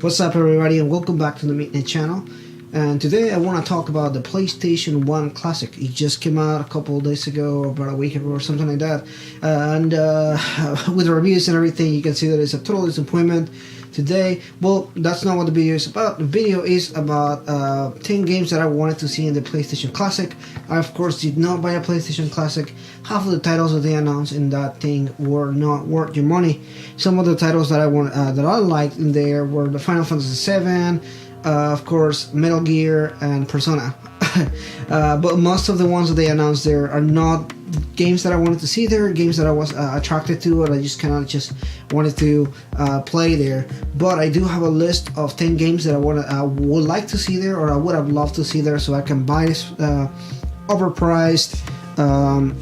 What's up everybody, and welcome back to the Midnight channel. And today I want to talk about the PlayStation 1 Classic. It just came out a couple of days ago, about a week ago or something like that. With the reviews and everything, you can see that it's a total disappointment today. Well, that's not what the video is about. The video is about 10 games that I wanted to see in the PlayStation Classic. I of course did not buy a PlayStation Classic. Half of the titles that they announced in that thing were not worth your money. Some of the titles that I liked in there were the Final Fantasy VII, of course Metal Gear and Persona. But most of the ones that they announced there are not games that I wanted to see there, games that I was attracted to, and I just kind of wanted to play there. But I do have a list of 10 games that I would like to see there, or I would have loved to see there, so I can buy this overpriced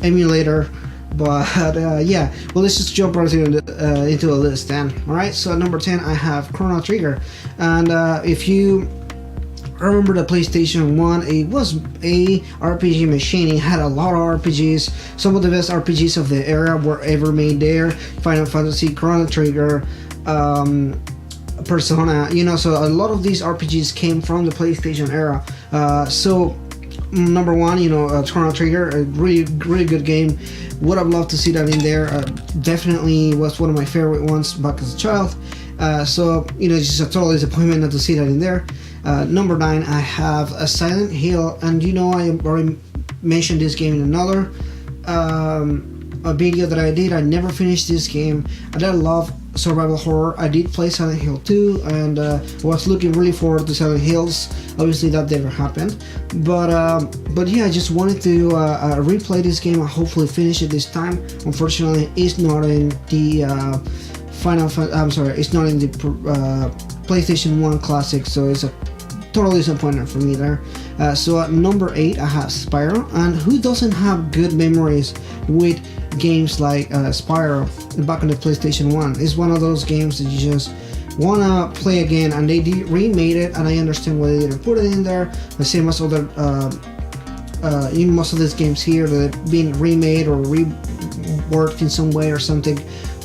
emulator. But yeah, well, let's just jump right into the list then. Alright, so at number 10 I have Chrono Trigger, and if you remember the PlayStation 1, it was a RPG machine. It had a lot of RPGs. Some of the best RPGs of the era were ever made there. Final Fantasy, Chrono Trigger, Persona, so a lot of these RPGs came from the PlayStation era. So number one, Chrono Trigger, a really good game. Would have loved to see that in there. Definitely was one of my favorite ones back as a child. So it's just a total disappointment not to see that in there. Number 9, I have a Silent Hill, and I already mentioned this game in another a video that I did. I never finished this game, and I love survival horror. I did play Silent Hill 2, and was looking really forward to Silent Hills. Obviously that never happened, but yeah, I just wanted to replay this game and hopefully finish it this time. Unfortunately, it's not in the it's not in the PlayStation 1 Classic, so it's a total disappointment for me there. So at number 8 I have Spyro, and who doesn't have good memories with games like Spyro back on the PlayStation 1? It's one of those games that you just wanna play again, and they remade it, and I understand why they didn't put it in there. The same as other in most of these games here that have been remade or reworked in some way or something.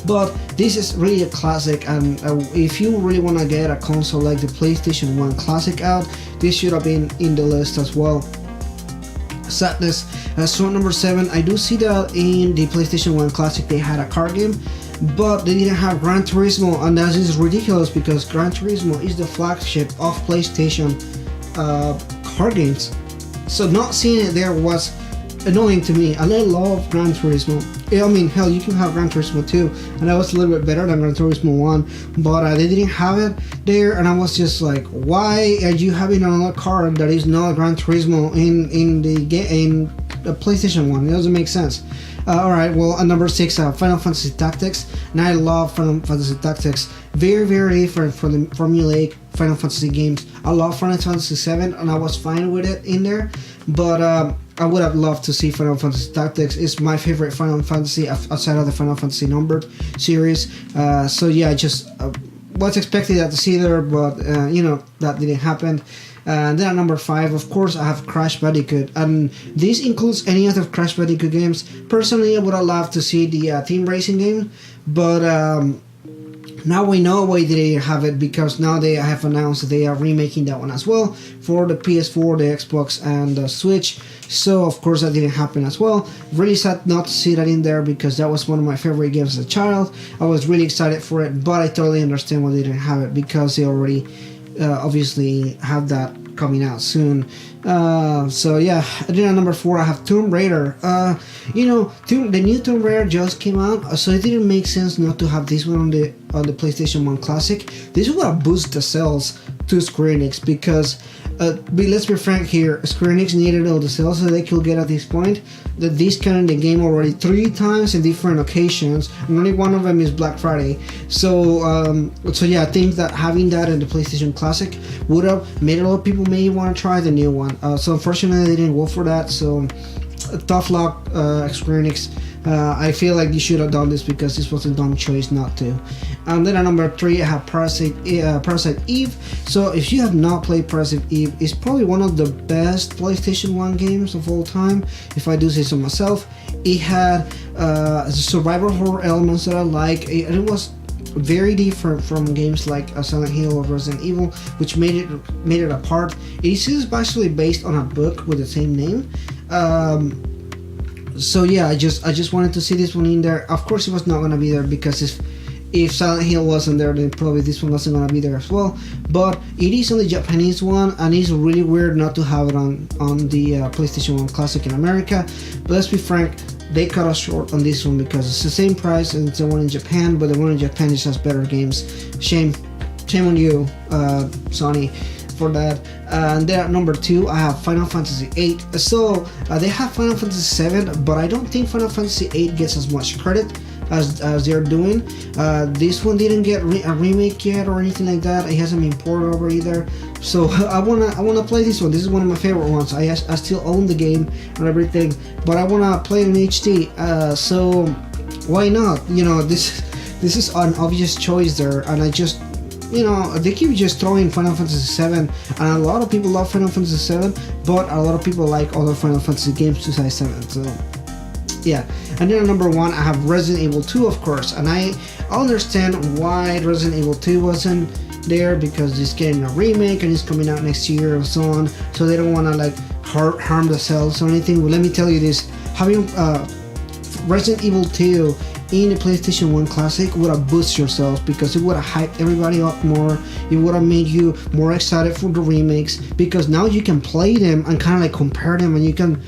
But this is really a classic, and if you really want to get a console like the PlayStation 1 Classic out, this should have been in the list as well. Sadness. So number 7, I do see that in the PlayStation 1 Classic they had a car game, but they didn't have Gran Turismo, and that is ridiculous because Gran Turismo is the flagship of PlayStation car games. So not seeing it there was annoying to me, and I love Gran Turismo. I mean, hell, you can have Gran Turismo 2, and that was a little bit better than Gran Turismo 1, but they didn't have it there, and I was just like, why are you having another car that is not Gran Turismo in the PlayStation 1? It doesn't make sense. Alright, well, at number 6, Final Fantasy Tactics, and I love Final Fantasy Tactics. Very, very different from the formulaic Final Fantasy games. I love Final Fantasy VII, and I was fine with it in there, but I would have loved to see Final Fantasy Tactics. It's my favorite Final Fantasy outside of the Final Fantasy numbered series. So yeah, I just was expecting that to see there, but that didn't happen. And then at number 5, of course, I have Crash Bandicoot, and this includes any other Crash Bandicoot games. Personally, I would have loved to see the team racing game, but now we know why they didn't have it, because now they have announced that they are remaking that one as well for the PS4, the Xbox, and the Switch. So of course that didn't happen as well. Really sad not to see that in there, because that was one of my favorite games as a child. I was really excited for it, but I totally understand why they didn't have it, because they already obviously have that coming out soon. So yeah, and then at number 4 I have Tomb Raider. The new Tomb Raider just came out, so it didn't make sense not to have this one on the PlayStation 1 Classic. This will boost the sales to Square Enix, because let's be frank here, Square Enix needed all the sales that they could get at this point. That this kind of the game already 3 times in different occasions, and only one of them is Black Friday. So yeah, I think that having that in the PlayStation Classic would have made a lot of people maybe want to try the new one. So unfortunately they didn't go for that. So tough luck, Square Enix. I feel like you should have done this, because this was a dumb choice not to. And then at number 3 I have Parasite Eve. So if you have not played Parasite Eve, it's probably one of the best PlayStation 1 games of all time, if I do say so myself. It had survival horror elements that I like, and it was very different from games like Silent Hill or Resident Evil, which made it apart. It is actually based on a book with the same name. So yeah, I just wanted to see this one in there. Of course, it was not gonna be there because if Silent Hill wasn't there, then probably this one wasn't gonna be there as well. But it is on the Japanese one, and it's really weird not to have it on the PlayStation 1 Classic in America. But let's be frank, they cut us short on this one because it's the same price as the one in Japan, but the one in Japan just has better games. Shame on you, Sony, for that. And then at number 2, I have Final Fantasy 8. So they have Final Fantasy 7, but I don't think Final Fantasy 8 gets as much credit as they're doing. This one didn't get a remake yet or anything like that. It hasn't been ported over either. So I wanna play this one. This is one of my favorite ones. I still own the game and everything, but I wanna play it in HD. So why not? You know, this is an obvious choice there, and I just, you know, they keep just throwing Final Fantasy 7, and a lot of people love Final Fantasy 7, but a lot of people like other Final Fantasy games besides 7. So yeah. And then at number 1, I have Resident Evil 2, of course, and I understand why Resident Evil 2 wasn't there, because it's getting a remake and it's coming out next year and so on, so they don't want to like harm the sales or anything. But let me tell you this, having Resident Evil 2 in the PlayStation 1 Classic would have boosted your sales, because it would have hyped everybody up more. It would have made you more excited for the remakes, because now you can play them and kind of like compare them, and you can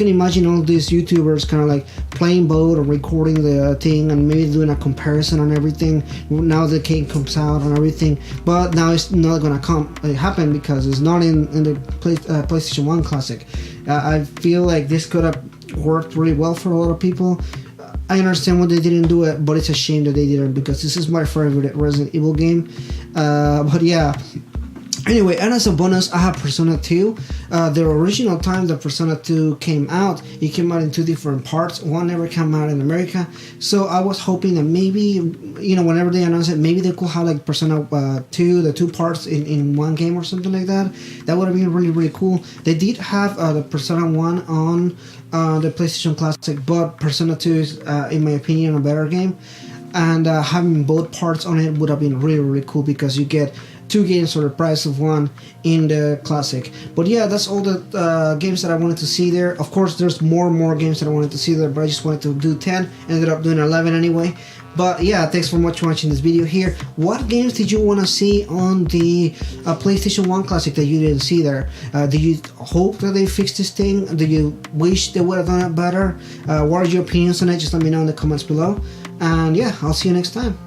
imagine all these YouTubers kind of like playing both or recording the thing and maybe doing a comparison on everything now the game comes out and everything. But now it's not gonna happen because it's not in the PlayStation 1 Classic. I feel like this could have worked really well for a lot of people. I understand why they didn't do it, but it's a shame that they didn't, because this is my favorite Resident Evil game. But yeah. Anyway, and as a bonus, I have Persona 2. The original time that Persona 2 came out, it came out in 2 different parts. One never came out in America. So I was hoping that maybe, you know, whenever they announce it, maybe they could have like Persona 2, the 2 parts in one game or something like that. That would have been really, really cool. They did have the Persona 1 on the PlayStation Classic, but Persona 2 is, in my opinion, a better game. And having both parts on it would have been really, really cool, because you get 2 games for the price of 1 in the Classic. But yeah, that's all the games that I wanted to see there. Of course, there's more and more games that I wanted to see there, but I just wanted to do 10. Ended up doing 11 anyway. But yeah, thanks for much watching this video here. What games did you want to see on the PlayStation 1 Classic that you didn't see there? Do you hope that they fix this thing? Do you wish they would have done it better? What are your opinions on it? Just let me know in the comments below. And yeah, I'll see you next time.